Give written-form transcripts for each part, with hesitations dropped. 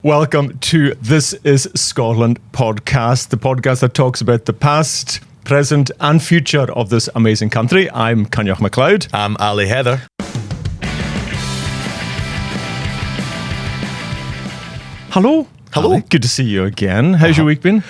Welcome to This is Scotland podcast, the podcast that talks about the past, present and future of this amazing country. I'm Coinneach MacLeod. I'm Ali Heather. Hello. Hello. Ali, good to see you again. How's your week been?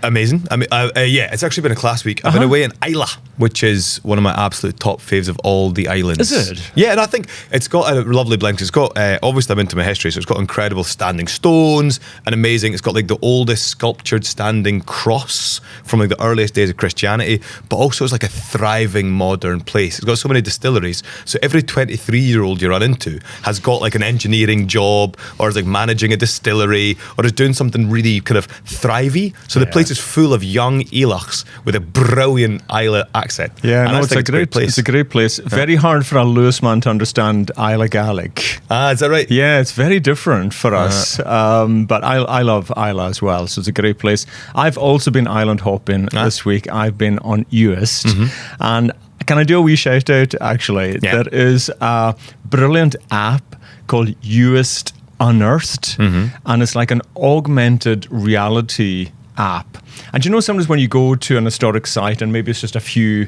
Amazing. Yeah, it's actually been a class week. I've been away in Islay, which is one of my absolute top faves of all the islands. Is it? Yeah, and I think it's got a lovely blend. It's got, obviously I'm into my history, so it's got incredible standing stones and amazing. It's got like the oldest sculptured standing cross from like the earliest days of Christianity, but also it's like a thriving modern place. It's got so many distilleries. So every 23-year-old you run into has got like an engineering job or is like managing a distillery or is doing something really kind of thrivey. So the place is full of young Elachs with a brilliant Islay accent. Yeah, and no, it's a great place. It's a great place. Very hard for a Lewis man to understand Islay Gaelic. Ah, is that right? Yeah, it's very different for us. But I love Islay as well, so it's a great place. I've also been island hopping this week. I've been on Uist. And can I do a wee shout out, actually? Yeah. There is a brilliant app called Uist Unearthed, and it's like an augmented reality app. And you know, sometimes when you go to an historic site and maybe it's just a few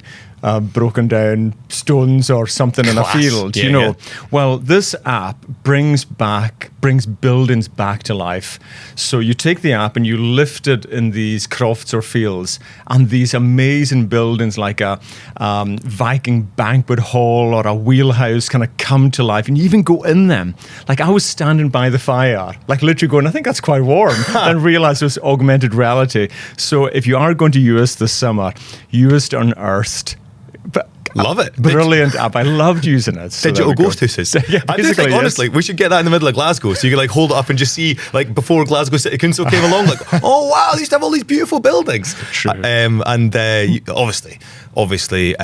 broken down stones or something in a field, you know. Well, this app brings buildings back to life. So you take the app and you lift it in these crofts or fields, and these amazing buildings like a Viking banquet hall or a wheelhouse kind of come to life, and you even go in them. Like, I was standing by the fire, like literally going, I think that's quite warm, and realised it was augmented reality. So if you are going to Uist this summer, Uist Unearthed. Love it. Brilliant app. I loved using it. So digital ghost houses. Yeah, I do think, honestly, we should get that in the middle of Glasgow so you can like hold it up and just see, like, before Glasgow City Council came along, like, oh wow, they used to have all these beautiful buildings. True. Obviously,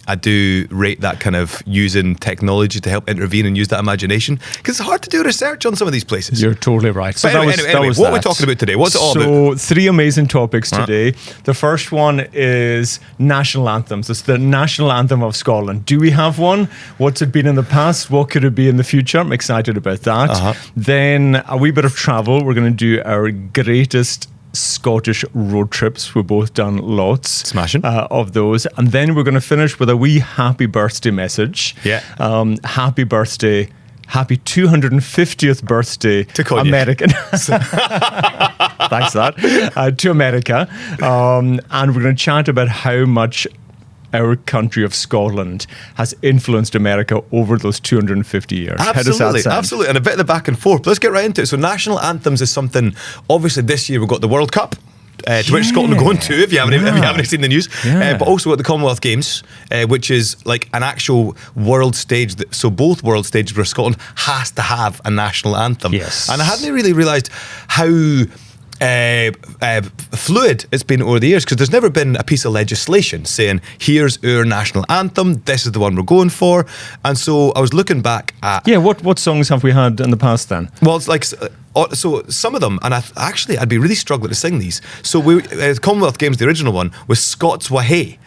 I do rate that kind of using technology to help intervene and use that imagination, because it's hard to do research on some of these places. You're totally right. So anyway, what are we talking about today? What's it all about? So, three amazing topics today. The first one is national anthems. It's the national anthem of Scotland. Do we have one? What's it been in the past? What could it be in the future? I'm excited about that. Then a wee bit of travel. We're going to do our greatest Scottish road trips. We've both done lots Smashing. Of those, and then we're going to finish with a wee happy birthday message. Happy birthday, happy 250th birthday to Coinneach. American. Thanks for that. To America, and we're going to chat about how much our country of Scotland has influenced America over those 250 years. Absolutely, how does that sound? absolutely. And a bit of the back and forth. But let's get right into it. So national anthems is something, obviously this year we've got the World Cup, to which Scotland are going to, if you haven't seen the news. But also at the Commonwealth Games, which is like an actual world stage. So both world stages where Scotland has to have a national anthem. Yes. And I hadn't really realised how fluid it's been over the years, because there's never been a piece of legislation saying, here's our national anthem, this is the one we're going for. And so I was looking back at... Yeah, what songs have we had in the past then? Well, it's like... So some of them, and I'd be really struggling to sing these. So Commonwealth Games, the original one, was Scots Wha Hae,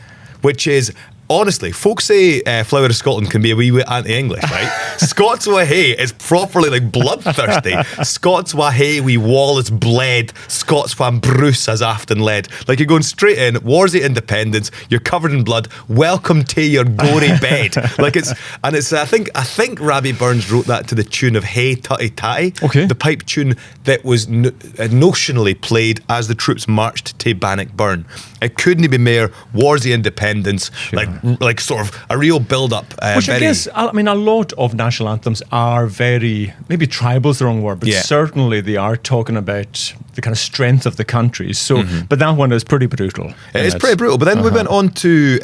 which is... Honestly, folks say Flower of Scotland can be a wee bit anti-English, right? Scots Wha Hae is properly like bloodthirsty. Scots Wha Hae we wall is bled. Scots Wha Bruce has often led. Like, you're going straight in, wars of independence, you're covered in blood, welcome to your gory bed. Like, I think Rabbie Burns wrote that to the tune of Hey Tutty Tatty, the pipe tune that was notionally played as the troops marched to Bannockburn. It couldn't be more wars of independence, like sort of a real build-up. Which I guess, I mean, a lot of national anthems are very, maybe tribal is the wrong word, but certainly they are talking about the kind of strength of the country. So, but that one is pretty brutal. It is pretty brutal. But then we went on to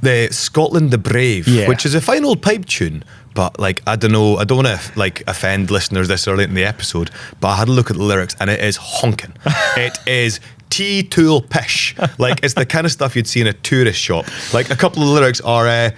the Scotland the Brave, which is a fine old pipe tune. But like, I don't know, I don't want to like offend listeners this early in the episode, but I had a look at the lyrics and it is honking. It is tea-tool pish. Like, it's the kind of stuff you'd see in a tourist shop. Like, a couple of the lyrics are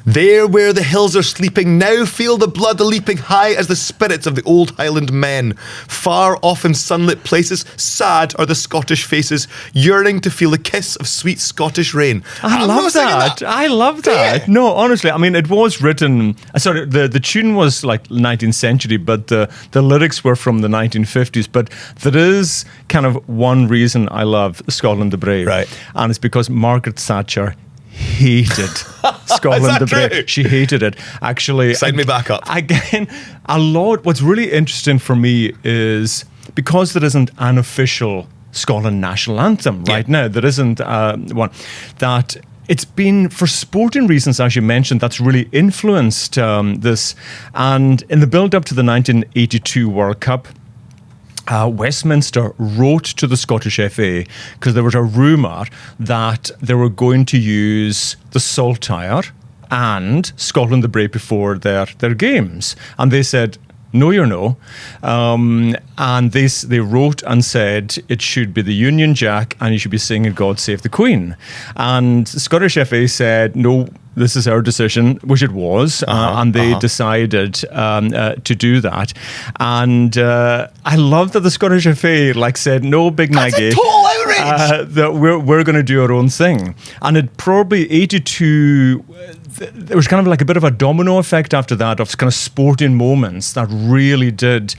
There where the hills are sleeping, now feel the blood leaping high as the spirits of the old Highland men. Far off in sunlit places, sad are the Scottish faces, yearning to feel the kiss of sweet Scottish rain. I love that. I love that. Yeah. No, honestly, I mean, it was written. Sorry, the tune was like 19th century, but the lyrics were from the 1950s. But there is kind of one reason I love Scotland the Brave, right? And it's because Margaret Thatcher hated Scotland the Brave. True? She hated it. Actually, sign me back up. Again, what's really interesting for me is because there isn't an official Scotland national anthem right now. There isn't one that. It's been, for sporting reasons, as you mentioned, that's really influenced this. And in the build-up to the 1982 World Cup, Westminster wrote to the Scottish FA because there was a rumour that they were going to use the Saltire and Scotland the Brave before their games. And they said, no, you're no. And they wrote and said it should be the Union Jack and you should be singing God Save the Queen. And the Scottish FA said, no, this is our decision, which it was, and they decided to do that. And I love that the Scottish FA said, no, big Maggie. That's a total outrage! That we're going to do our own thing. And it probably 82... There was kind of like a bit of a domino effect after that of kind of sporting moments that really did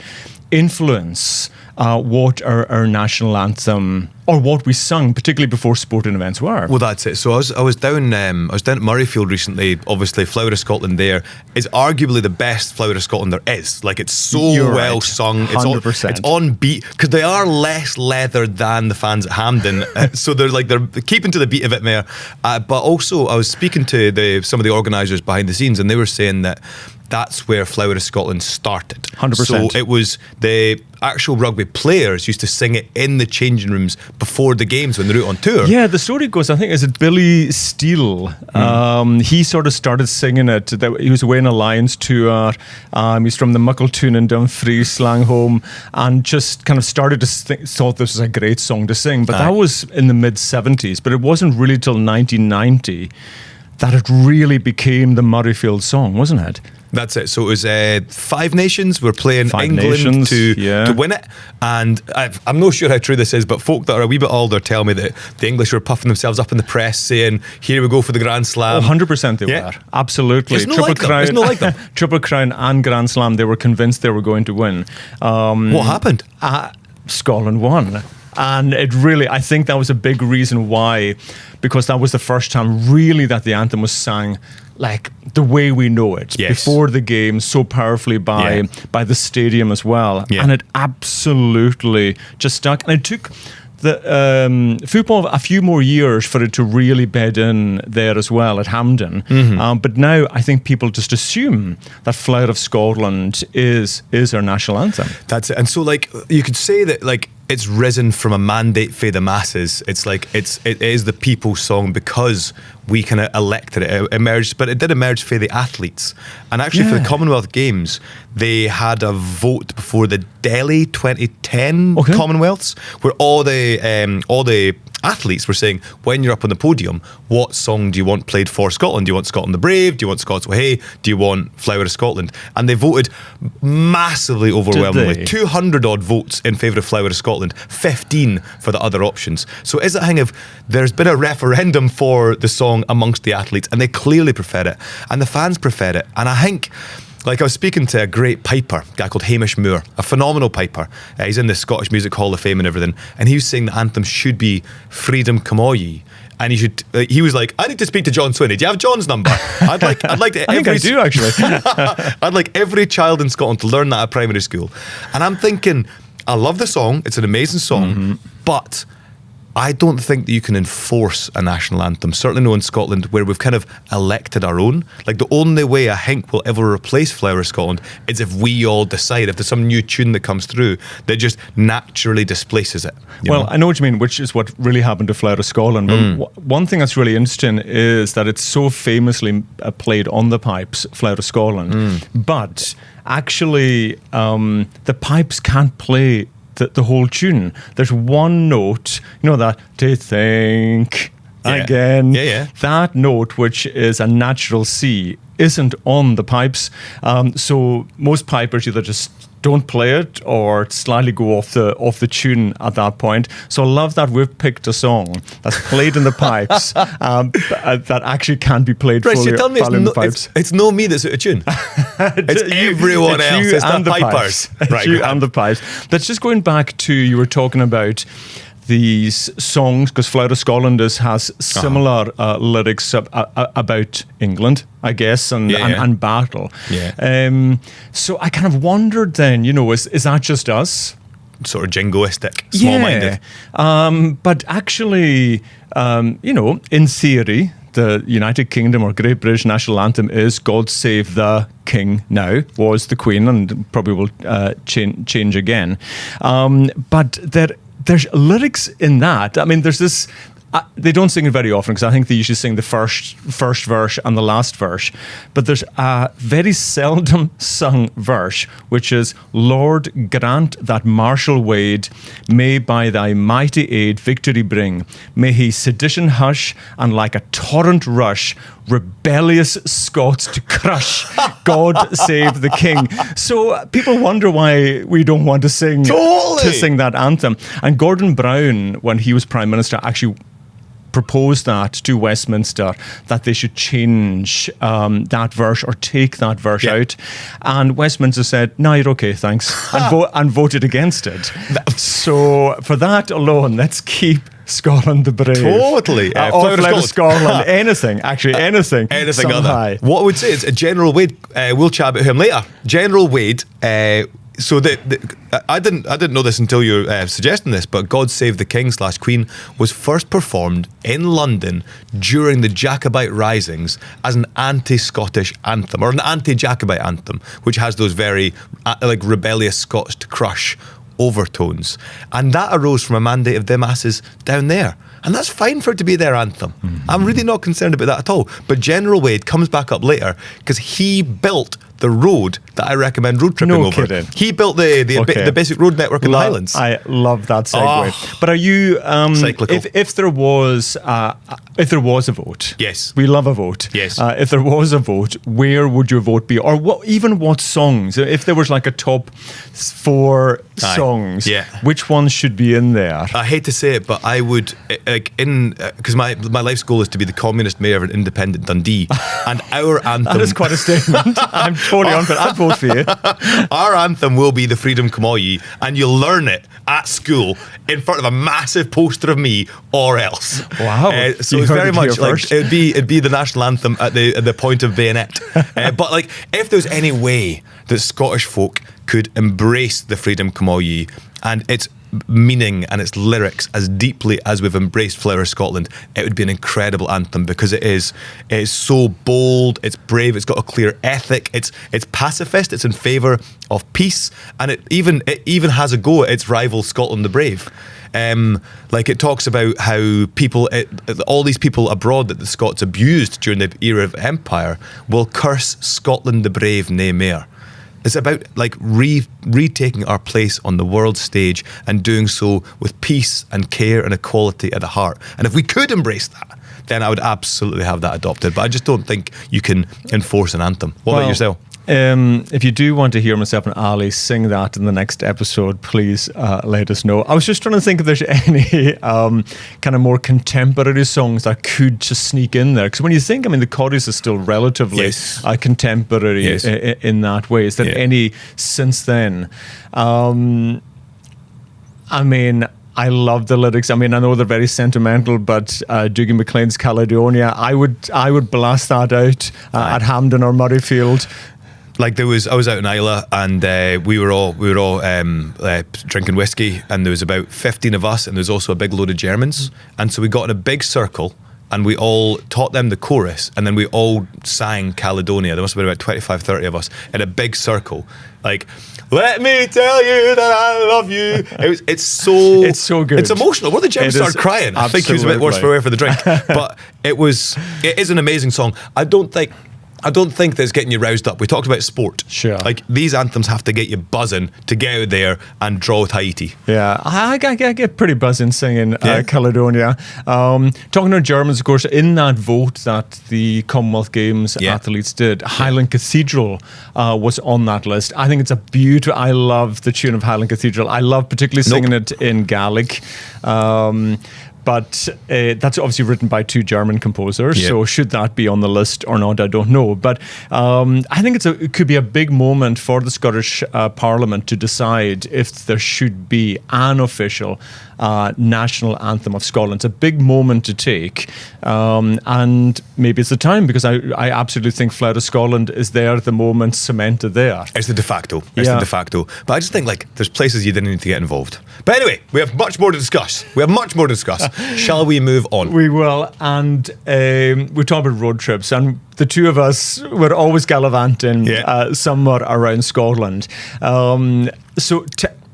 influence what our national anthem or what we sung, particularly before sporting events were. Well, that's it. So I was down at Murrayfield recently. Obviously, Flower of Scotland there is arguably the best Flower of Scotland there is. Like, it's so well sung. 100%. It's on beat because they are less leather than the fans at Hampden. So they're keeping to the beat of it more. But also, I was speaking to some of the organisers behind the scenes, and they were saying that that's where Flower of Scotland started. 100%. So it was the actual rugby players used to sing it in the changing rooms before the games when they're out on tour. Yeah, the story goes, I think, is it Billy Steele? He sort of started singing it. He was away on a Lions tour. He's from the Muckletown in Dumfries, Langholm, and just kind of started to thought this was a great song to sing. But that was in the mid-70s. But it wasn't really till 1990 that it really became the Murrayfield song, wasn't it? That's it. So it was Five Nations were playing England to win it. And I'm not sure how true this is, but folk that are a wee bit older tell me that the English were puffing themselves up in the press saying, here we go for the Grand Slam. 100% they were. Absolutely. It's not like them. Triple Crown and Grand Slam, they were convinced they were going to win. What happened? Scotland won. And it really, I think that was a big reason why, because that was the first time really that the anthem was sang like the way we know it, before the game, so powerfully by the stadium as well. And it absolutely just stuck. And it took the football a few more years for it to really bed in there as well at Hampden. But now I think people just assume that Flower of Scotland is our national anthem. That's it. And so you could say that it's risen from a mandate for the masses. It's it is the people's song because we kind of elected it. It emerged, but it did emerge for the athletes. And actually for the Commonwealth Games, they had a vote before the Delhi 2010 Commonwealths, where all the athletes were saying, when you're up on the podium, what song do you want played for Scotland? Do you want Scotland the Brave? Do you want Scots Wha Hey? Do you want Flower of Scotland? And they voted massively overwhelmingly. 200 odd votes in favour of Flower of Scotland, 15 for the other options. So is it a thing of there's been a referendum for the song amongst the athletes and they clearly prefer it and the fans prefer it. And I think, I was speaking to a great piper, a guy called Hamish Moore, a phenomenal piper. He's in the Scottish Music Hall of Fame and everything. And he was saying the anthem should be Freedom Come All Ye. And he was like, I need to speak to John Swinney. Do you have John's number? I'd like to, I think I do, actually. I'd like every child in Scotland to learn that at primary school. And I'm thinking, I love the song. It's an amazing song. But I don't think that you can enforce a national anthem, certainly no in Scotland, where we've kind of elected our own. The only way I think we'll ever replace Flower of Scotland is if we all decide, if there's some new tune that comes through that just naturally displaces it. Well, I know what you mean, which is what really happened to Flower of Scotland. But one thing that's really interesting is that it's so famously played on the pipes, Flower of Scotland. But actually, the pipes can't play the whole tune. There's one note, that to think again. Yeah. That note, which is a natural C, isn't on the pipes. So most pipers either just don't play it or slightly go off the tune at that point. So I love that we've picked a song that's played in the pipes that actually can be played Right, fully, so you're telling me fully in the pipes. it's no me that's out of tune. It's everyone it's else. you It's and the the pipers. Pipes. Right, You grand. and the pipes. That's just going back to, you were talking about these songs, because Flower of Scotland has similar lyrics about England, I guess, and battle. Yeah. So I kind of wondered then, is that just us? Sort of jingoistic, small-minded. But actually, in theory, the United Kingdom or Great British national anthem is God Save the King Now, was the Queen, and probably will change again. But there's lyrics in that. I mean, there's this. They don't sing it very often because I think they usually sing the first verse and the last verse. But there's a very seldom sung verse, which is, Lord, grant that Marshal Wade may by thy mighty aid victory bring. May he sedition hush and like a torrent rush rebellious Scots to crush. God save the king. So people wonder why we don't want to sing that anthem. And Gordon Brown, when he was Prime Minister, actually proposed that to Westminster, that they should change that verse or take that verse out. And Westminster said, no, you're okay, thanks, and voted against it. So for that alone, let's keep Scotland the Brave. Totally. Flower of Scotland. Anything. Anything other. High. What I would say is General Wade, we'll chat about him later. General Wade, so I didn't know this until you were suggesting this, but God Save the King / Queen was first performed in London during the Jacobite risings as an anti-Scottish anthem, or an anti-Jacobite anthem, which has those very rebellious Scots to crush overtones. And that arose from a mandate of the masses down there. And that's fine for it to be their anthem. Mm-hmm. I'm really not concerned about that at all. But General Wade comes back up later because he built the road that I recommend road tripping over. Kidding. He built the basic road network in the Highlands. I love that segue. But are you cyclical? If there was a vote, yes, we love a vote. Yes, if there was a vote, where would your vote be, or what songs? If there was like a top 4 songs, which ones should be in there? I hate to say it, but I would because my life's goal is to be the communist mayor of an independent Dundee, and our anthem. That is quite a statement. I'm totally on for it. I'd vote for you. Our anthem will be the Freedom Coinneach, and you'll learn it at school in front of a massive poster of me, or else. Wow! So it's very much like it'd be the national anthem at the point of bayonet. But like, if there's any way that Scottish folk could embrace the Freedom Coinneach and its meaning and its lyrics as deeply as we've embraced Flower of Scotland, it would be an incredible anthem, because it is so bold, it's brave, it's got a clear ethic, it's pacifist, it's in favour of peace, and it even has a go at its rival Scotland the Brave. It talks about how all these people abroad that the Scots abused during the era of empire will curse Scotland the Brave nae mair. It's about retaking our place on the world stage and doing so with peace and care and equality at the heart. And if we could embrace that, then I would absolutely have that adopted. But I just don't think you can enforce an anthem. What about yourself? If you do want to hear myself and Ali sing that in the next episode, please let us know. I was just trying to think if there's any kind of more contemporary songs that could just sneak in there. Because when you think, the chorus is still relatively contemporary in that way. Is there any since then? I love the lyrics. I know they're very sentimental, but Dougie MacLean's Caledonia, I would blast that out at Hampden or Murrayfield. I was out in Islay, and we were all drinking whiskey, and there was about 15 of us, and there was also a big load of Germans, and so we got in a big circle, and we all taught them the chorus, and then we all sang Caledonia. There must have been about 25, 30 of us in a big circle, let me tell you that I love you. It's so good. It's emotional. One of the Germans started crying. I think he was a bit worse for wear for the drink, but it is an amazing song. I don't think I don't think that's getting you roused up. We talked about sport. Sure. Like, these anthems have to get you buzzing to get out there and draw with Haiti. Yeah, I get pretty buzzing singing Caledonia. Talking to Germans, of course, in that vote that the Commonwealth Games athletes did, Highland Cathedral was on that list. I think it's a beautiful, I love the tune of Highland Cathedral. I love particularly singing it in Gaelic. But that's obviously written by 2 German composers. Yep. So should that be on the list or not, I don't know. But I think it could be a big moment for the Scottish Parliament to decide if there should be an official national anthem of Scotland. It's a big moment to take. And maybe it's the time, because I absolutely think Flower of Scotland is there at the moment, cemented there. It's the de facto. It's the de facto. But I just think, like, there's places you didn't need to get involved. But anyway, we have much more to discuss. Shall we move on? We will. And we talk about road trips. And the two of us were always gallivanting somewhere around Scotland. So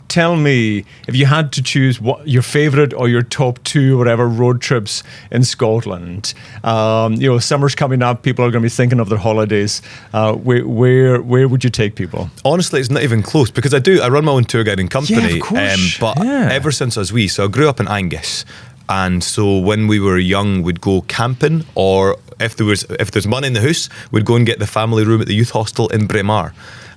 tell me, if you had to choose what your favourite or your top 2 whatever road trips in Scotland, summer's coming up, people are going to be thinking of their holidays. Where would you take people? Honestly, it's not even close, because I run my own tour guiding company. Yeah, of course. But ever since I was wee, so I grew up in Angus. And so when we were young, we'd go camping, or if there's money in the house, we'd go and get the family room at the youth hostel in Braemar.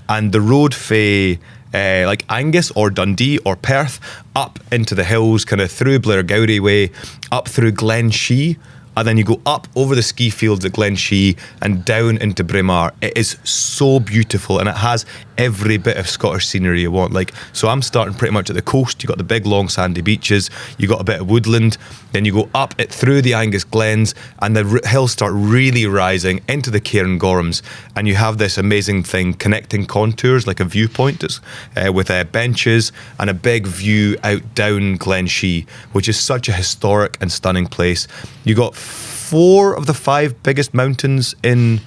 And the road fae, like Angus or Dundee or Perth, up into the hills, kind of through Blairgowrie way, up through Glen Shee, and then you go up over the ski fields at Glen Shee and down into Braemar. It is so beautiful, and it has every bit of Scottish scenery you want. Like, so I'm starting pretty much at the coast. You got the big long sandy beaches, you got a bit of woodland, then you go up it through the Angus Glens, and the hills start really rising into the Cairngorms, and you have this amazing thing connecting contours, like a viewpoint with benches and a big view out down Glen Shee, which is such a historic and stunning place. You got 4 of the 5 biggest mountains in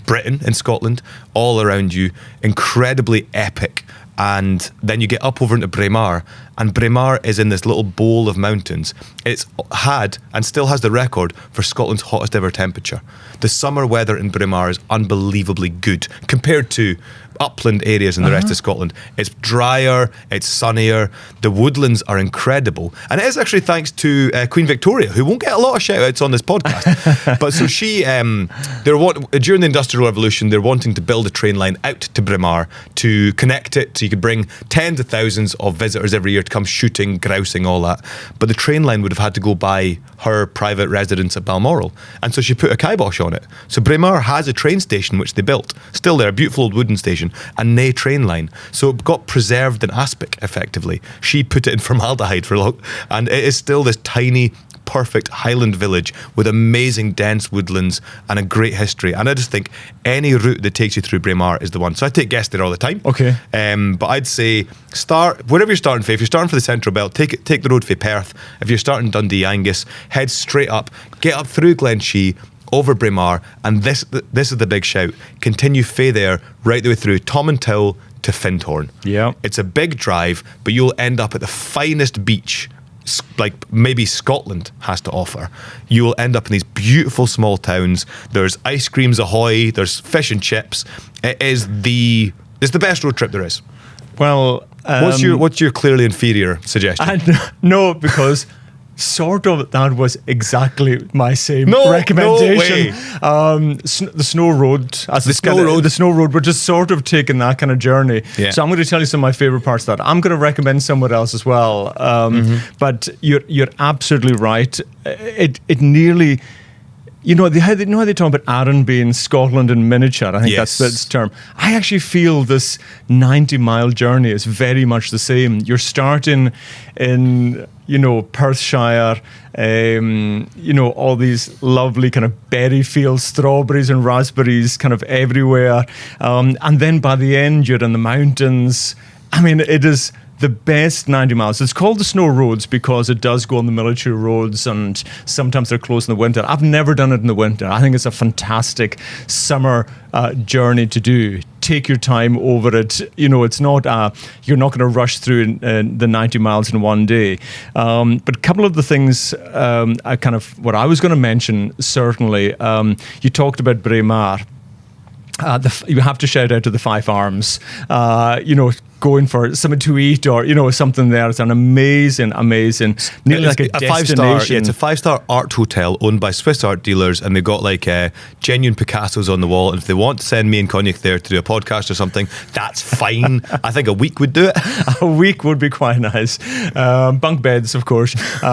Britain, in Scotland, all around you, incredibly epic. And then you get up over into Braemar, and Braemar is in this little bowl of mountains. It's had and still has the record for Scotland's hottest ever temperature. The summer weather in Braemar is unbelievably good compared to upland areas in the rest of Scotland. It's drier, it's sunnier, the woodlands are incredible. And it is actually thanks to Queen Victoria, who won't get a lot of shout outs on this podcast. But so she, during the Industrial Revolution, they're wanting to build a train line out to Braemar to connect it so you could bring tens of thousands of visitors every year to come shooting, grousing, all that. But the train line would have had to go by her private residence at Balmoral. And so she put a kibosh on it. So Braemar has a train station which they built, still there, a beautiful old wooden station, and nae train line. So it got preserved in aspic, effectively. She put it in formaldehyde for long, and it is still this tiny, perfect Highland village with amazing dense woodlands and a great history. And I just think any route that takes you through Braemar is the one. So I take guests there all the time. Okay. But I'd say start wherever you're starting for. If you're starting for the Central Belt, take the road for Perth. If you're starting Dundee, Angus, head straight up, get up through Glen Shee, over Braemar, and this is the big shout. Continue fae there right the way through Tomintoul to Findhorn. Yeah. It's a big drive, but you'll end up at the finest beach like maybe Scotland has to offer. You will end up in these beautiful small towns. There's ice creams ahoy, there's fish and chips. It's the best road trip there is. Well, what's your clearly inferior suggestion? No, because sort of that was exactly my same recommendation. No way. The snow road, the snow road, we're just sort of taking that kind of journey. Yeah. So I'm going to tell you some of my favorite parts of that. I'm going to recommend somewhere else as well. But you're absolutely right. It nearly. You know how they talk about Arran being Scotland in miniature. I think that's the term. I actually feel this 90-mile journey is very much the same. You're starting in, Perthshire, all these lovely kind of berry fields, strawberries and raspberries kind of everywhere. And then by the end, you're in the mountains. I mean, it is the best 90 miles. It's called the Snow Roads because it does go on the military roads, and sometimes they're closed in the winter. I've never done it in the winter. I think it's a fantastic summer journey to do. Take your time over it. It's not you're not going to rush through the 90 miles in one day. But a couple of the things what I was going to mention, certainly, you talked about Braemar. you have to shout out to the Five Arms, going for something to eat or, something there. It's an amazing, nearly like a destination. It's a 5-star art hotel owned by Swiss art dealers, and they've got like genuine Picassos on the wall. And if they want to send me and Coinneach there to do a podcast or something, that's fine. I think a week would do it. A week would be quite nice. Bunk beds, of course. So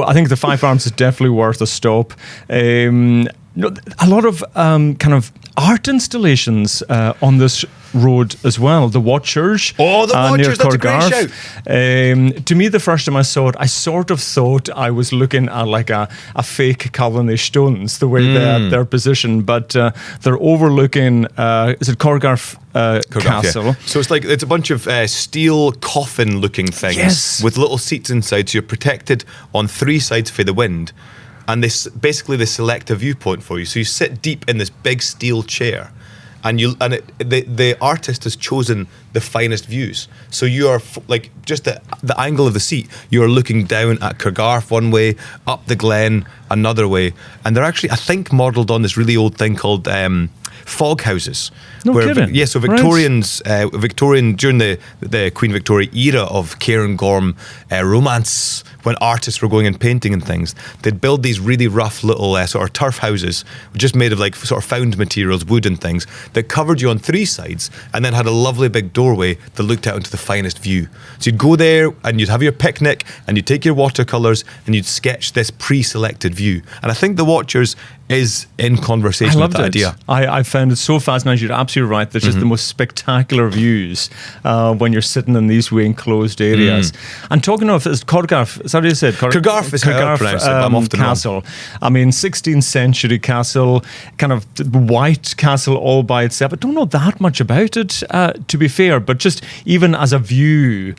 I think the Five Arms is definitely worth a stop. A lot of kind of art installations on this road as well. The Watchers. Oh, the Watchers, that's a great shout. To me, the first time I saw it, I sort of thought I was looking at like a fake colony stones, the way they're positioned, but they're overlooking, is it Corgarth Castle? Yeah. So it's a bunch of steel coffin-looking things with little seats inside, so you're protected on 3 sides for the wind. And they select a viewpoint for you. So you sit deep in this big steel chair, and the artist has chosen the finest views. So you are like just the angle of the seat. You are looking down at Corgarth one way, up the glen another way, and they're actually, I think, modelled on this really old thing called fog houses. No kidding. Yeah, so Victorians, Victorian during the Queen Victoria era of Cairngorm romance, when artists were going and painting and things, they'd build these really rough little sort of turf houses, just made of like sort of found materials, wood and things, that covered you on 3 sides, and then had a lovely big doorway that looked out into the finest view. So you'd go there and you'd have your picnic, and you'd take your watercolours, and you'd sketch this pre-selected view. And I think the Watchers is in conversation with that idea. I found it so fascinating. You're absolutely right. There's just the most spectacular views when you're sitting in these wee enclosed areas. And talking of, is Corgarth, is that what you said? Corgarth is how I pronounce it, but I'm often Castle. wrong. I mean, 16th century castle, kind of white castle all by itself. I don't know that much about it, to be fair, but just even as a view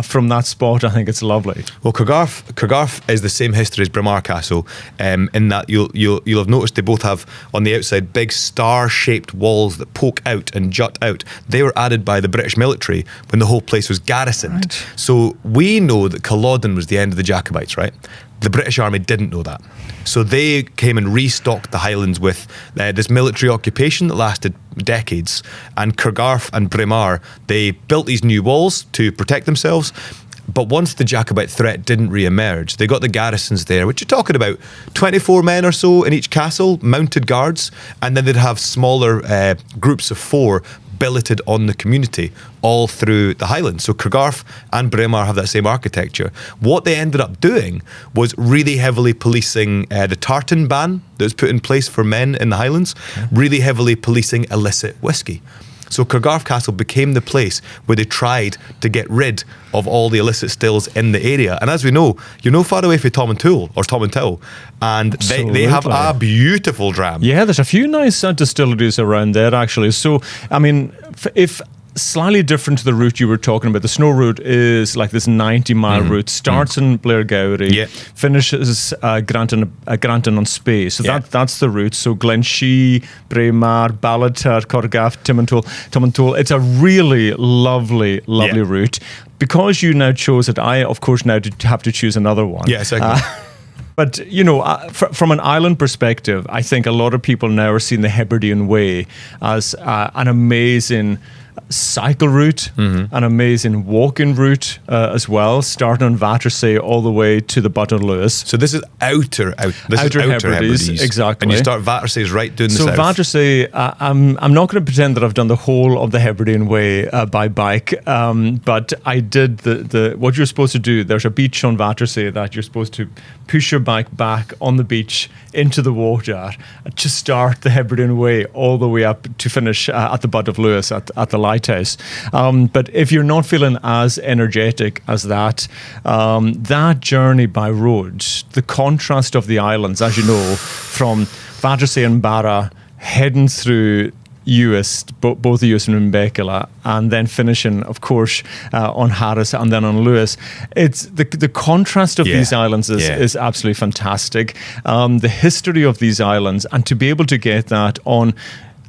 from that spot, I think it's lovely. Well, Corgarth is the same history as Braemar Castle, in that you'll have noticed they both have on the outside big star-shaped walls that poke out and jut out. They were added by the British military when the whole place was garrisoned. Right. So we know that Culloden was the end of the Jacobites, right? The British Army didn't know that. So they came and restocked the Highlands with this military occupation that lasted decades. And Corgarth and Braemar, they built these new walls to protect themselves. But once the Jacobite threat didn't re-emerge, they got the garrisons there, which you're talking about 24 men or so in each castle, mounted guards, and then they'd have smaller groups of 4 billeted on the community all through the Highlands. So Corgarth and Braemar have that same architecture. What they ended up doing was really heavily policing the tartan ban that was put in place for men in the Highlands, really heavily policing illicit whiskey. So Corgarth Castle became the place where they tried to get rid of all the illicit stills in the area. And as we know, you're no far away from Tom and Tool, and they have a beautiful dram. Yeah, there's a few nice distilleries around there, actually. So, I mean, if slightly different to the route you were talking about. The snow route is like this 90-mile route. Starts in Blairgowrie, finishes Granton on Spey. So that's the route. So Glenshee, Braemar, Ballater, Corgarth, Tomantoul. It's a really lovely route. Because you now chose it, I, of course, now have to choose another one. Yeah, exactly. But, from an island perspective, I think a lot of people now are seeing the Hebridean Way as an amazing cycle route, an amazing walking route as well, starting on Battersea all the way to the Button Lewis. So this is outer Hebrides. Exactly. And you start Battersea's right down the south. So Battersea, I'm not going to pretend that I've done the whole of the Hebridean Way by bike, but I did what you're supposed to do. There's a beach on Battersea that you're supposed to push your bike back on the beach into the water to start the Hebridean Way all the way up to finish at the Butt of Lewis at the lighthouse. But if you're not feeling as energetic as that, that journey by road, the contrast of the islands, as you know, from Battersea and Barra, heading through Uist, both the Uist and Mbekela, and then finishing, of course, on Harris and then on Lewis. It's the contrast of these islands is absolutely fantastic. The history of these islands, and to be able to get that on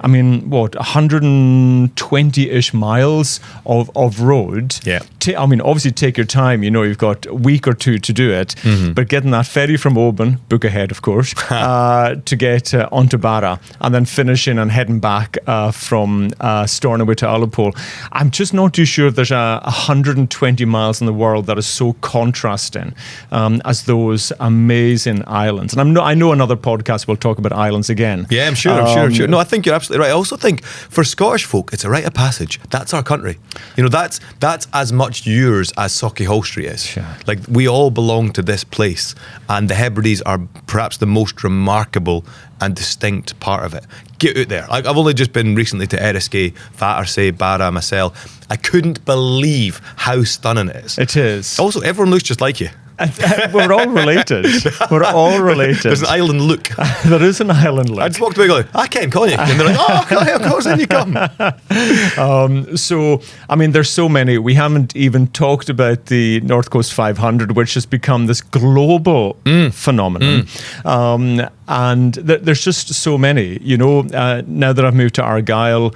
I mean, what, 120-ish miles of road. Yeah. I mean, obviously take your time. You know, you've got a week or two to do it. But getting that ferry from Oban, book ahead, of course, to get onto Barra, and then finishing and heading back from Stornoway to Ullapool. I'm just not too sure there's 120 miles in the world that is so contrasting as those amazing islands. And I know another podcast will talk about islands again. Yeah, I'm sure. No, I think you're absolutely right. I also think for Scottish folk, it's a rite of passage. That's our country. You know, that's as much yours as Sauchiehall Street is. Sure. Like, we all belong to this place, and the Hebrides are perhaps the most remarkable and distinct part of it. Get out there. I've only just been recently to Eriskay, Fattersea, Barra, myself. I couldn't believe how stunning it is. It is. Also, everyone looks just like you. We're all related. We're all related. There's an island look. There is an island look. I just walked away going, I can't call you. And they're like, oh, of course, in you come. So, I mean, there's so many. We haven't even talked about the North Coast 500, which has become this global phenomenon. And there's just so many, you know. Now that I've moved to Argyll,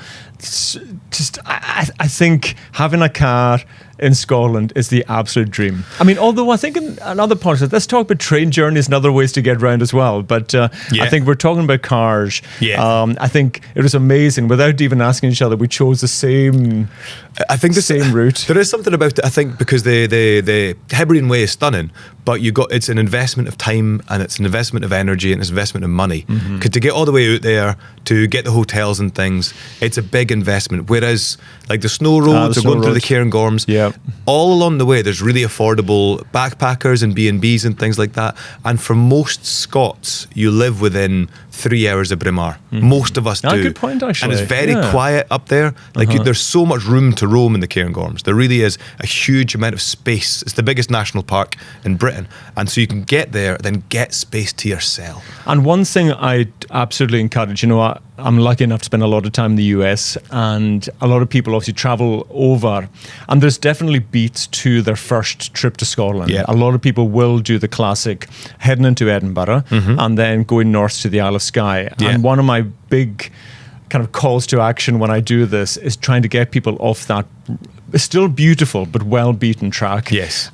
I think having a car in Scotland is the absolute dream. I mean, although I think in other parts of it, let's talk about train journeys and other ways to get around as well. But I think we're talking about cars. Yeah. I think it was amazing. Without even asking each other, we chose the same. I think the same route. There is something about it, I think, because the Hebridean Way is stunning, but it's an investment of time, and it's an investment of energy, and it's an investment of money. Because to get all the way out there, to get the hotels and things, it's a big investment. Whereas, like the snow roads, or going through the Cairngorms, all along the way, there's really affordable backpackers and B&Bs and things like that. And for most Scots, you live within 3 hours of Braemar. Most of us do. Good point, actually. And it's very quiet up there. Like there's so much room to roam in the Cairngorms. There really is a huge amount of space. It's the biggest national park in Britain. And so you can get there, then get space to yourself. And one thing I absolutely encourage, you know, I'm lucky enough to spend a lot of time in the US, and a lot of people obviously travel over, and there's definitely beats to their first trip to Scotland. Yeah. A lot of people will do the classic heading into Edinburgh and then going north to the Isle of Skye. Yeah. And one of my big kind of calls to action when I do this is trying to get people off that still beautiful but well beaten track. Yes.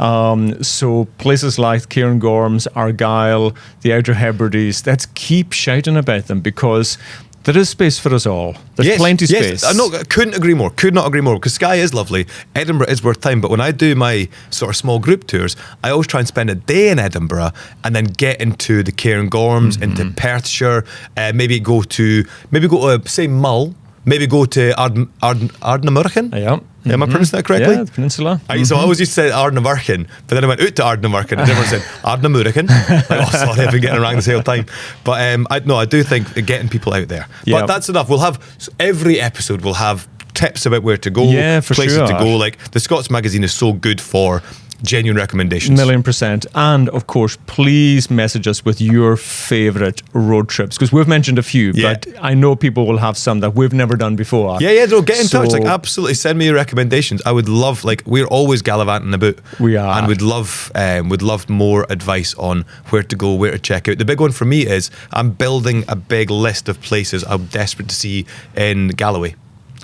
So places like Cairngorms, Argyll, the Outer Hebrides, let's keep shouting about them, because there is space for us all. There's plenty of space. I couldn't agree more. Could not agree more. Because Skye is lovely. Edinburgh is worth time. But when I do my sort of small group tours, I always try and spend a day in Edinburgh and then get into the Cairngorms, into Perthshire. Maybe go to say Mull. Maybe go to Ardnamurchan. Yeah. Am I pronouncing that correctly? Yeah, the peninsula. So I always used to say Ardnamurchan, but then I went out to Ardnamurchan and everyone said Ardnamurchan. Like, oh, sorry, I've been getting it wrong this whole time. But I do think getting people out there. Yeah. But that's enough. Every episode will have tips about where to go, places to go. Like the Scots magazine is so good for genuine recommendations. 1,000,000%. And of course, please message us with your favourite road trips, because we've mentioned a few, but I know people will have some that we've never done before. No, get in touch. Like, absolutely, send me your recommendations. I would love, like, we're always gallivanting about. We are. And would love more advice on where to go, where to check out. The big one for me is I'm building a big list of places I'm desperate to see in Galloway.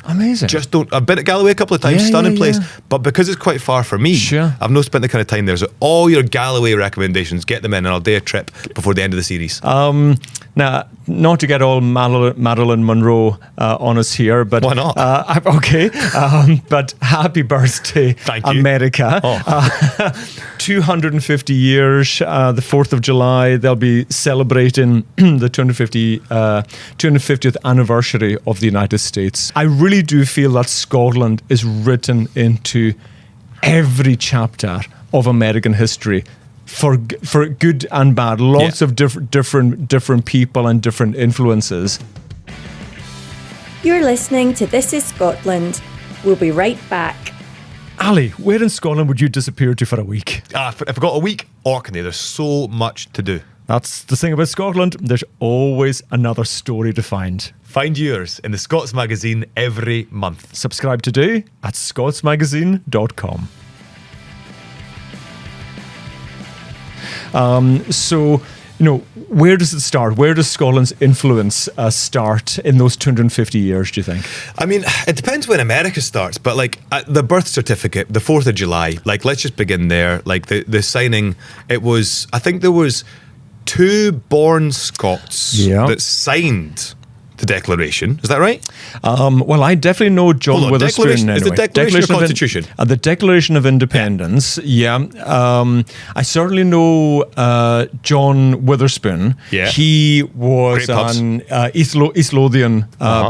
Amazing. I've been at Galloway a couple of times, stunning place, but because it's quite far for me, I've not spent the kind of time there. So all your Galloway recommendations, get them in, and I'll do a trip before the end of the series. Now, not to get all Marilyn Monroe on us here, but why not? Okay, but happy birthday, thank you, America! 250 years, the 4th of July. They'll be celebrating the 250th anniversary of the United States. I really do feel that Scotland is written into every chapter of American history. For good and bad, lots of different people and different influences. You're listening to This Is Scotland. We'll be right back. Ali, where in Scotland would you disappear to for a week? If I've got a week, Orkney. There's so much to do. That's the thing about Scotland. There's always another story to find. Find yours in the Scots Magazine every month. Subscribe today at scotsmagazine.com. So where does it start? Where does Scotland's influence start in those 250 years, do you think? I mean, it depends when America starts, but like the birth certificate, the 4th of July, like let's just begin there. Like the signing, I think there was 2 born Scots that signed the Declaration. Is that right? Well, I definitely know John Witherspoon. Is the Declaration or Constitution? The Declaration of Independence, I certainly know John Witherspoon. Yeah. He was an East Lothian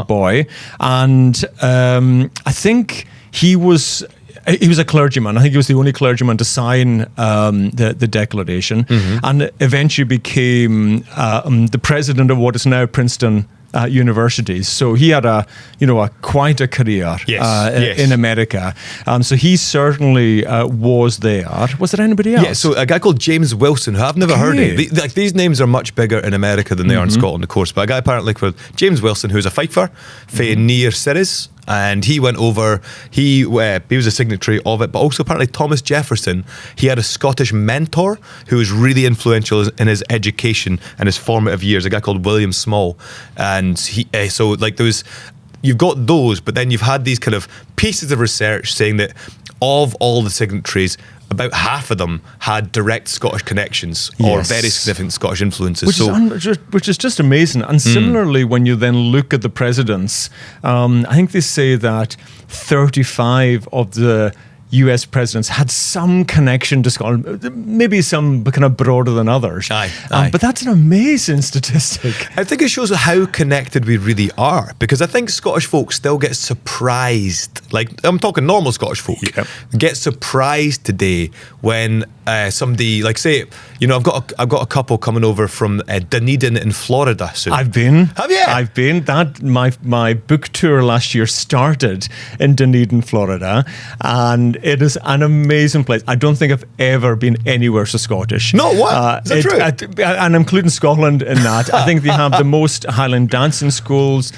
boy. And I think he was a clergyman. I think he was the only clergyman to sign the Declaration, and eventually became the president of what is now Princeton University. So he had quite a career in America. So he certainly was there. Was there anybody else? Yeah, so a guy called James Wilson, who I've never heard of. These names are much bigger in America than they are in Scotland, of course. But a guy apparently called James Wilson, who's a fifer for near Ciris. And he went over, he was a signatory of it, but also apparently Thomas Jefferson, he had a Scottish mentor who was really influential in his education and his formative years, a guy called William Small. And you've got those, but then you've had these kind of pieces of research saying that of all the signatories, about half of them had direct Scottish connections or very significant Scottish influences. Which is just amazing. And similarly, when you then look at the presidents, I think they say that 35 of the US presidents had some connection to Scotland, maybe some kind of broader than others. Aye. But that's an amazing statistic. I think it shows how connected we really are, because I think Scottish folk still get surprised. Like, I'm talking normal Scottish folk, get surprised today when somebody, like, say, I've got a couple coming over from Dunedin in Florida soon. I've been. Have you? I've been. My book tour last year started in Dunedin, Florida, and it is an amazing place. I don't think I've ever been anywhere so Scottish. No, what? Is that true? And I'm including Scotland in that. I think they have the most Highland dancing schools.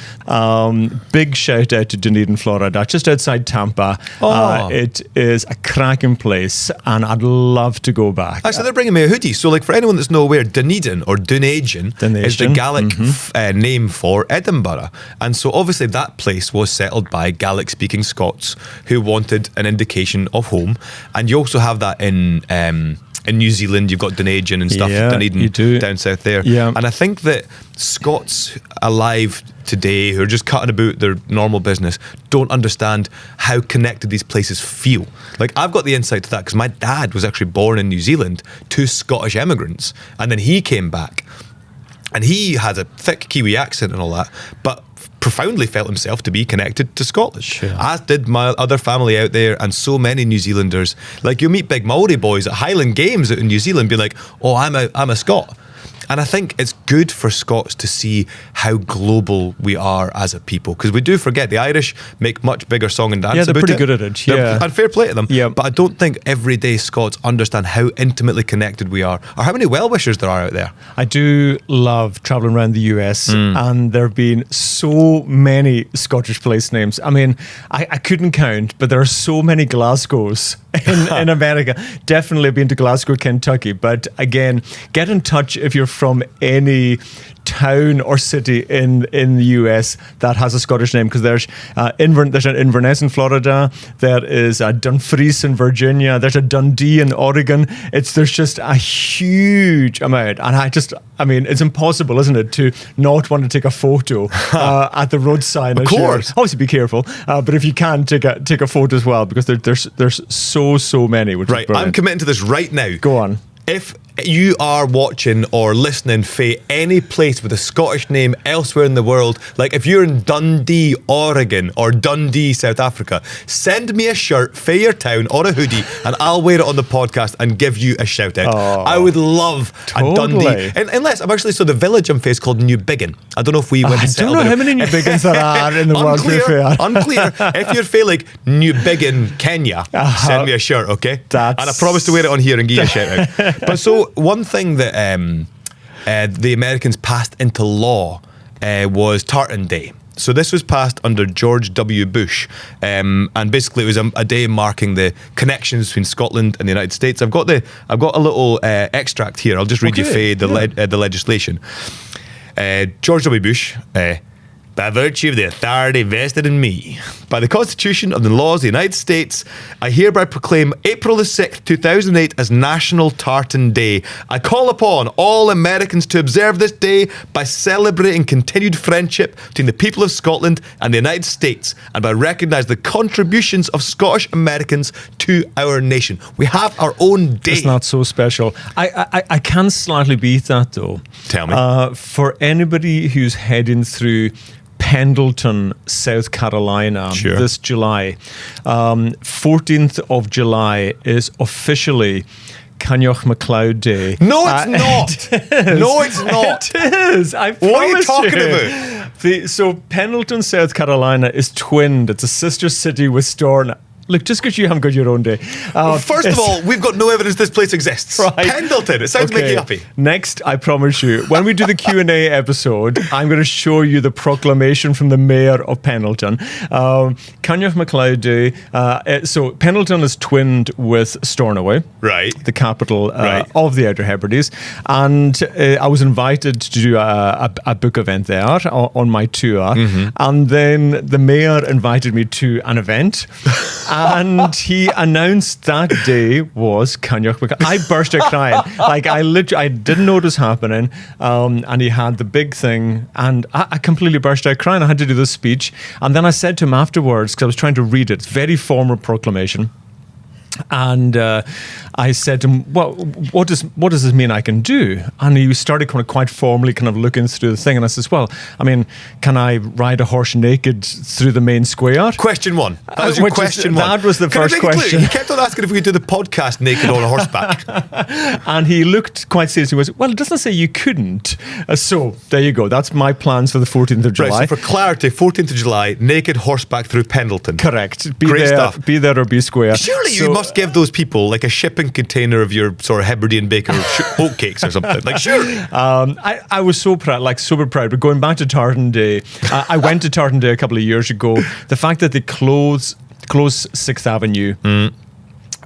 Big shout out to Dunedin, Florida, just outside Tampa. It is a cracking place, and I'd love to go back. Actually, they're bringing me a hoodie. So, like, for anyone that's not aware, Dunedin or Dunedin is the Gaelic name for Edinburgh. And so, obviously, that place was settled by Gaelic-speaking Scots who wanted an indication of home. And you also have that in New Zealand. You've got Dunedin and stuff, Dunedin down south there. Yeah. And I think that Scots alive today who are just cutting about their normal business don't understand how connected these places feel. Like, I've got the insight to that because my dad was actually born in New Zealand to Scottish immigrants, and then he came back and he had a thick Kiwi accent and all that, but profoundly felt himself to be connected to Scotland, as did my other family out there, and so many New Zealanders. Like, you'll meet big Maori boys at Highland Games out in New Zealand, be like, "Oh, I'm a Scot." And I think it's good for Scots to see how global we are as a people, because we do forget the Irish make much bigger song and dance. Yeah, they're about pretty it. good at it. And fair play to them. Yeah. But I don't think everyday Scots understand how intimately connected we are, or how many well-wishers there are out there. I do love traveling around the US, and there have been so many Scottish place names. I mean, I couldn't count, but there are so many Glasgows in America. Definitely been to Glasgow, Kentucky. But again, get in touch if you're from any town or city in the US that has a Scottish name, because there's an Inverness in Florida, there is a Dumfries in Virginia, there's a Dundee in Oregon. There's just a huge amount, and I mean, it's impossible, isn't it, to not want to take a photo at the road sign. Of course, obviously be careful, but if you can, take a photo as well, because there's so many. Which right, is brilliant. I'm committing to this right now. Go on. If you are watching or listening for any place with a Scottish name elsewhere in the world, like if you're in Dundee, Oregon, or Dundee, South Africa, send me a shirt for your town or a hoodie, and I'll wear it on the podcast and give you a shout out. I would love a Dundee. Unless I'm actually, so the village I'm from is called New Biggin. I don't know if we went to settle. I don't know how many New Biggins there are in the world. Unclear. If you're from like New Biggin, Kenya, send me a shirt, okay? And I promise to wear it on here and give you a shout out. But so one thing that the Americans passed into law was Tartan Day. So this was passed under George W. Bush, and basically it was a day marking the connections between Scotland and the United States. I've got a little extract here. I'll just read you the legislation. George W. Bush. By virtue of the authority vested in me by the Constitution and the laws of the United States, I hereby proclaim April the 6th, 2008 as National Tartan Day. I call upon all Americans to observe this day by celebrating continued friendship between the people of Scotland and the United States, and by recognising the contributions of Scottish Americans to our nation. We have our own day. It's not so special. I can slightly beat that though. Tell me. For anybody who's heading through Pendleton, South Carolina, this July. 14th of July is officially Coinneach MacLeod Day. No, it's not. No, it's not. It is. I promise What are you talking about? So Pendleton, South Carolina is twinned. It's a sister city with Storn. Look, just because you haven't got your own day. First of all, we've got no evidence this place exists. Right. Pendleton, it sounds making uppy. Next, I promise you, when we do the Q&A episode, I'm going to show you the proclamation from the mayor of Pendleton. Coinneach MacLeod Day. So Pendleton is twinned with Stornoway, right? The capital of the Outer Hebrides. And I was invited to do a book event there on my tour. Mm-hmm. And then the mayor invited me to an event. And he announced that day was Coinneach MacLeod. I burst out crying. Like I didn't know it was happening. And he had the big thing, and I completely burst out crying. I had to do this speech, and then I said to him afterwards, because I was trying to read it. It's a very formal proclamation. And I said to him, "Well, what does this mean I can do?" And he started kind of quite formally kind of looking through the thing. And I says, "Well, I mean, can I ride a horse naked through the main square?" Question one. That was your question one. That was the first question. He kept on asking if we could do the podcast naked on a horseback. And he looked quite serious. He was, "Well, it doesn't say you couldn't." So there you go. That's my plans for the 14th of July. Right, so for clarity, 14th of July, naked horseback through Pendleton. Correct. Great stuff. Be there or be square. Surely you must give those people like a shipping container of your sort of Hebridean Baker oatcakes or something. Like, surely. I was so proud, like super proud. But going back to Tartan Day, I went to Tartan Day a couple of years ago. The fact that they close 6th Avenue.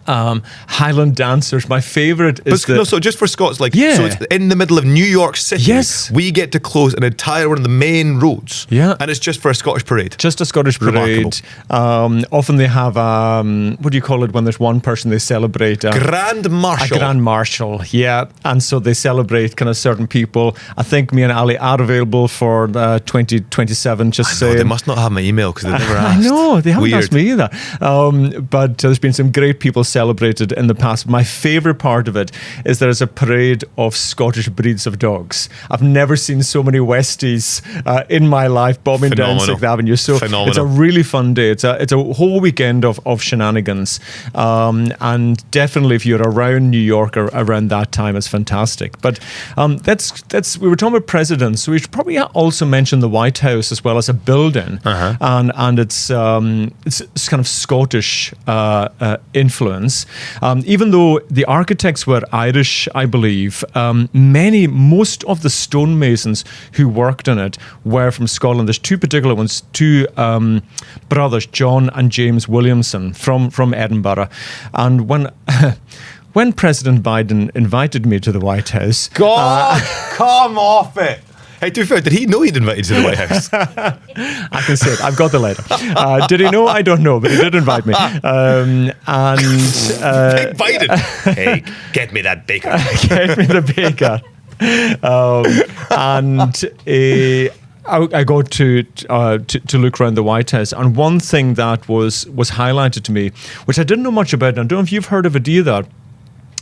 Highland dancers. My favourite is so just for Scots, so it's in the middle of New York City. Yes. We get to close an entire one of the main roads. Yeah. And it's just for a Scottish parade. Just a Scottish parade. Often they have, what do you call it when there's one person they celebrate? Grand Marshal. A Grand Marshal, yeah. And so they celebrate kind of certain people. I think me and Ali are available for 2027. Just saying. They must not have my email because they never asked. I know, they haven't Weird. asked me either. But there's been some great people celebrated in the past. My favourite part of it is there's a parade of Scottish breeds of dogs. I've never seen so many Westies in my life bombing down 6th Avenue. So it's a really fun day. It's a whole weekend of shenanigans. And definitely if you're around New York or around that time, it's fantastic. But that's we were talking about presidents, so we should probably also mention the White House as well as a building. And it's kind of Scottish influence. Even though the architects were Irish, I believe, most of the stonemasons who worked on it were from Scotland. There's two particular ones, two brothers, John and James Williamson from Edinburgh. And when President Biden invited me to the White House... God, come off it! Hey, to be fair, did he know he'd invited you to the White House? I can say it. I've got the letter. Did he know? I don't know, but he did invite me. Big Biden. Hey, get me that baker. Get me the baker. I go to look around the White House, and one thing that was highlighted to me, which I didn't know much about, and I don't know if you've heard of it either.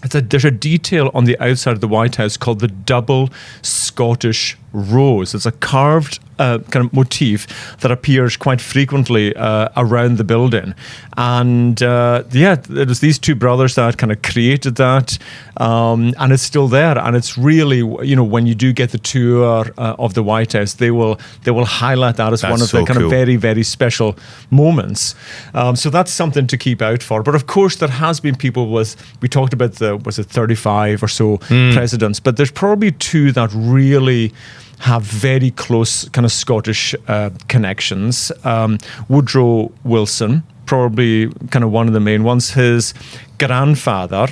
There's a detail on the outside of the White House called the double Scottish rose. It's a carved kind of motif that appears quite frequently around the building. And it was these two brothers that kind of created that, and it's still there. And it's really, when you do get the tour of the White House, they will highlight that as one of the kind of very, very special moments. So that's something to keep out for. But of course, there has been people we talked about was it 35 or so presidents, but there's probably two that really have very close kind of Scottish connections. Woodrow Wilson, probably kind of one of the main ones. His grandfather,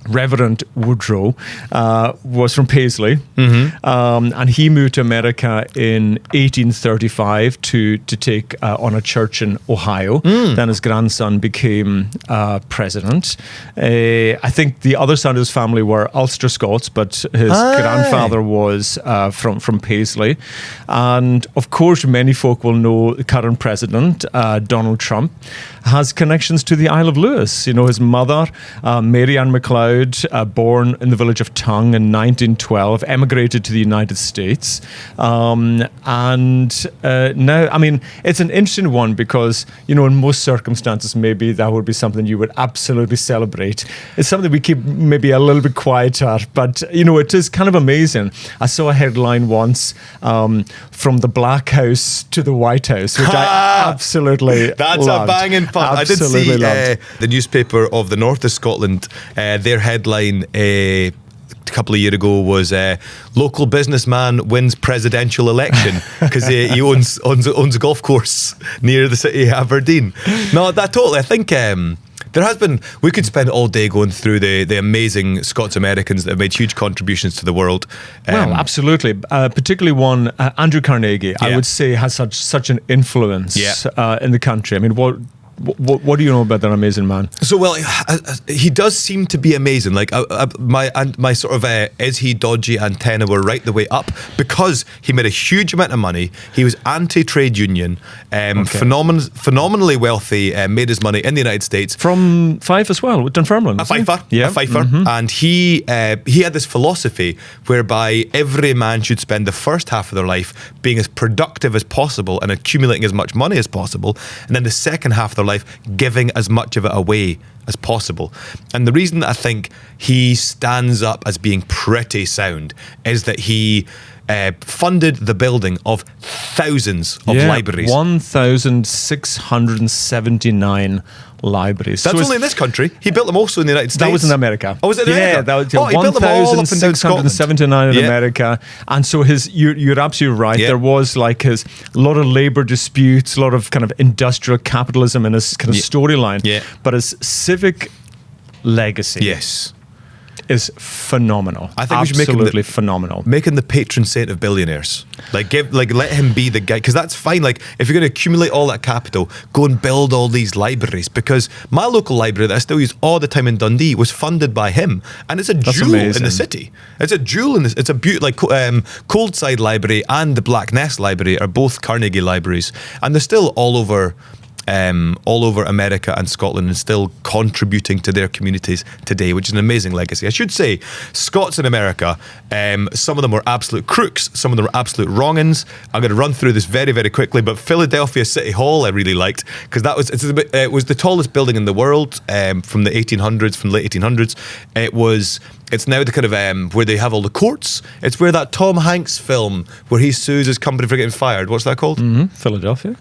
Reverend Woodrow, was from Paisley, and he moved to America in 1835 to take on a church in Ohio. Then his grandson became president. I think the other side of his family were Ulster Scots, but his grandfather was from Paisley. And of course, many folk will know the current president, Donald Trump, has connections to the Isle of Lewis. You know, his mother, Mary Ann MacLeod, born in the village of Tongue in 1912, emigrated to the United States. And now, I mean, it's an interesting one because, you know, in most circumstances, maybe that would be something you would absolutely celebrate. It's something we keep maybe a little bit quieter, but, you know, it is kind of amazing. I saw a headline once, from the Black House to the White House, which I absolutely That's loved. a banging pun. I did see the newspaper of the north of Scotland, their headline a couple of years ago was local businessman wins presidential election because he owns a golf course near the city of Aberdeen. No, that totally. I think there has been, we could spend all day going through the amazing Scots Americans that have made huge contributions to the world. Well, absolutely. Particularly one, Andrew Carnegie, I would say has such an influence in the country. I mean, what do you know about that amazing man? So, well, he does seem to be amazing. Like my sort of is he dodgy antenna were right the way up because he made a huge amount of money. He was anti-trade union, phenomenally wealthy, made his money in the United States. From Fife as well, with Dunfermline. A Fifer, and he had this philosophy whereby every man should spend the first half of their life being as productive as possible and accumulating as much money as possible, and then the second half of their life giving as much of it away as possible. And the reason that I think he stands up as being pretty sound is that he funded the building of thousands of libraries. 1,679 libraries. That's only in this country. He built them also in the United States. That was in America. Oh, was it in America? That was he built them all up and down Scotland. 1,679 in America. And so you're absolutely right. There was like a lot of labor disputes, a lot of kind of industrial capitalism in his kind of storyline. But his civic legacy is phenomenal. I think absolutely we should make him phenomenal. Make him the patron saint of billionaires. Let him be the guy, because that's fine. Like, if you're going to accumulate all that capital, go and build all these libraries. Because my local library that I still use all the time in Dundee was funded by him, and it's a jewel in the city. It's a jewel in this. It's a beautiful, like Coldside Library and the Black Nest Library are both Carnegie libraries, and they're still all over America and Scotland and still contributing to their communities today, which is an amazing legacy. I should say, Scots in America, some of them were absolute crooks, some of them were absolute wrong-uns. I'm going to run through this very, very quickly, but Philadelphia City Hall I really liked, because it was the tallest building in the world from the 1800s, from the late 1800s. It's now the kind of where they have all the courts. It's where that Tom Hanks film where he sues his company for getting fired. What's that called? Philadelphia.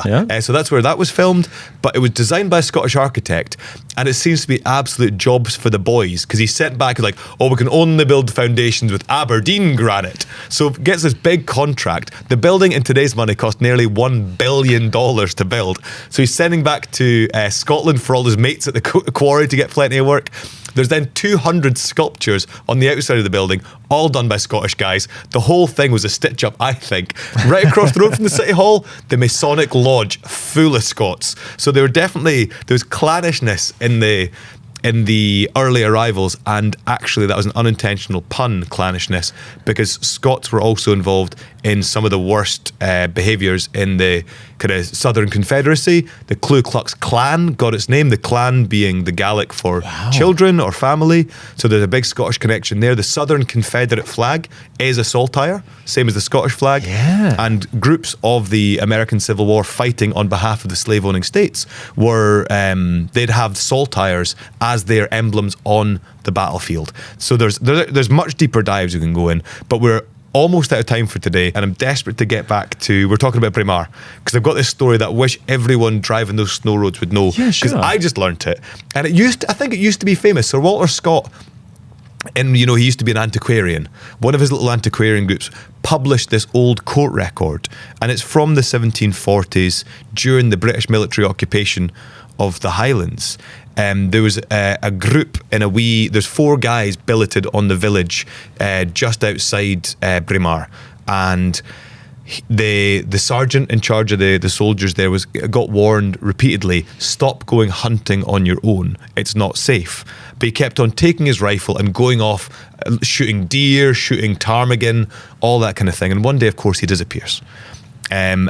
Yeah. So that's where that was filmed, but it was designed by a Scottish architect, and it seems to be absolute jobs for the boys, because he sent back like, we can only build foundations with Aberdeen granite. So gets this big contract. The building in today's money cost nearly $1 billion to build. So he's sending back to Scotland for all his mates at the quarry to get plenty of work. There's then 200 sculptures on the outside of the building, all done by Scottish guys. The whole thing was a stitch-up, I think. Right across the road from the City Hall, the Masonic Lodge, full of Scots. So there was clannishness in the early arrivals, and actually that was an unintentional pun, clannishness, because Scots were also involved in some of the worst behaviours in the kind of Southern Confederacy. The Ku Klux Klan got its name, the Klan being the Gaelic for children or family. So there's a big Scottish connection there. The Southern Confederate flag is a saltire, same as the Scottish flag. And groups of the American Civil War fighting on behalf of the slave-owning states were, they'd have saltires as their emblems on the battlefield. So there's much deeper dives you can go in, but we're almost out of time for today, and I'm desperate to get back to, we're talking about Braemar, because I've got this story that I wish everyone driving those snow roads would know, because I just learnt it, and I think it used to be famous. Sir Walter Scott and he used to be an antiquarian. One of his little antiquarian groups published this old court record, and it's from the 1740s during the British military occupation of the Highlands. There was a group there's 4 guys billeted on the village just outside Braemar, and the sergeant in charge of the soldiers there got warned repeatedly, stop going hunting on your own, it's not safe. But he kept on taking his rifle and going off, shooting deer, shooting ptarmigan, all that kind of thing. And one day, of course, he disappears. And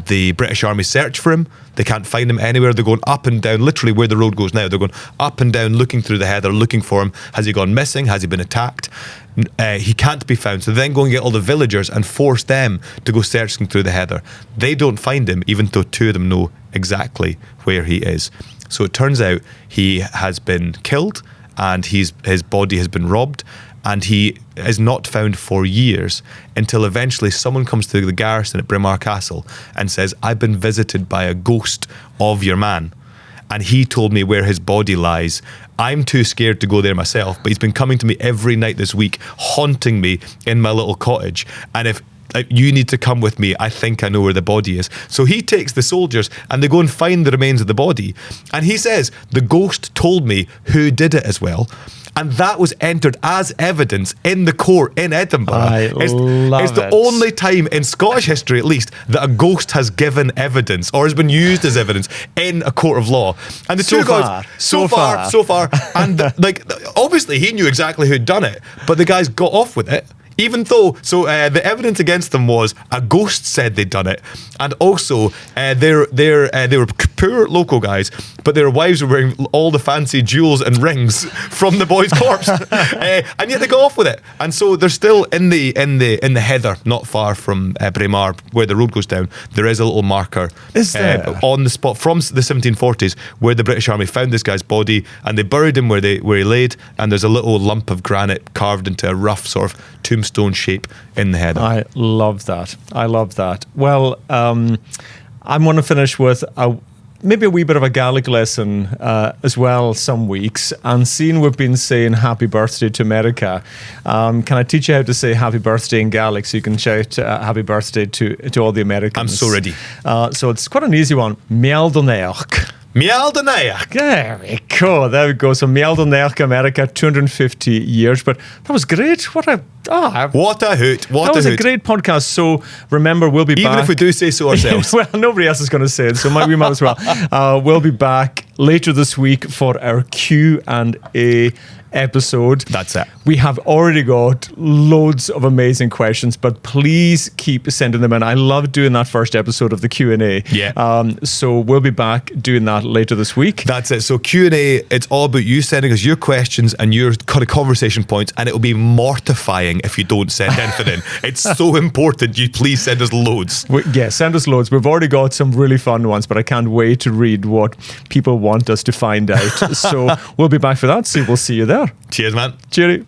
the British Army search for him. They can't find him anywhere. They're going up and down, literally where the road goes now. They're going up and down, looking through the heather, looking for him. Has he gone missing? Has he been attacked? He can't be found. So they then go and get all the villagers and force them to go searching through the heather. They don't find him, even though 2 of them know exactly where he is. So it turns out he has been killed, and his body has been robbed, and he is not found for years, until eventually someone comes to the garrison at Braemar Castle and says, I've been visited by a ghost of your man, and he told me where his body lies. I'm too scared to go there myself, but he's been coming to me every night this week, haunting me in my little cottage, and if you need to come with me, I think I know where the body is. So he takes the soldiers and they go and find the remains of the body, and he says, the ghost told me who did it as well. And that was entered as evidence in the court in Edinburgh. It's the only time in Scottish history, at least, that a ghost has given evidence or has been used as evidence in a court of law. And the two guys, so far, and obviously he knew exactly who'd done it, but the guys got off with it. Even though, the evidence against them was a ghost said they'd done it, and also they were poor local guys, but their wives were wearing all the fancy jewels and rings from the boy's corpse, and yet they got off with it. And so they're still in the heather, not far from Braemar, where the road goes down. There is a little marker on the spot from the 1740s where the British Army found this guy's body, and they buried him where he laid. And there's a little lump of granite carved into a rough sort of tombstone shape in the heather. I love that. Well, I'm going to finish with maybe a wee bit of a Gaelic lesson as well some weeks. And seeing we've been saying happy birthday to America, can I teach you how to say happy birthday in Gaelic so you can shout happy birthday to all the Americans? I'm so ready. So it's quite an easy one. Mealdaneach. Mealdaneach. There we go. There we go. So Mealdaneach, America, 250 years. But that was great. What a hoot. That was a great podcast. So remember, we'll be back. Even if we do say so ourselves. Well, nobody else is going to say it, so we might as well. We'll be back later this week for our Q&A episode. That's it. We have already got loads of amazing questions, but please keep sending them in. I love doing that first episode of the Q&A. Yeah. So we'll be back doing that later this week. That's it. So Q&A, it's all about you sending us your questions and your kind of conversation points, and it'll be mortifying if you don't send anything in. It's so important you please send us loads. Send us loads. We've already got some really fun ones, but I can't wait to read what people want us to find out. So we'll be back for that. So we'll see you there. Cheers, man. Cheerio.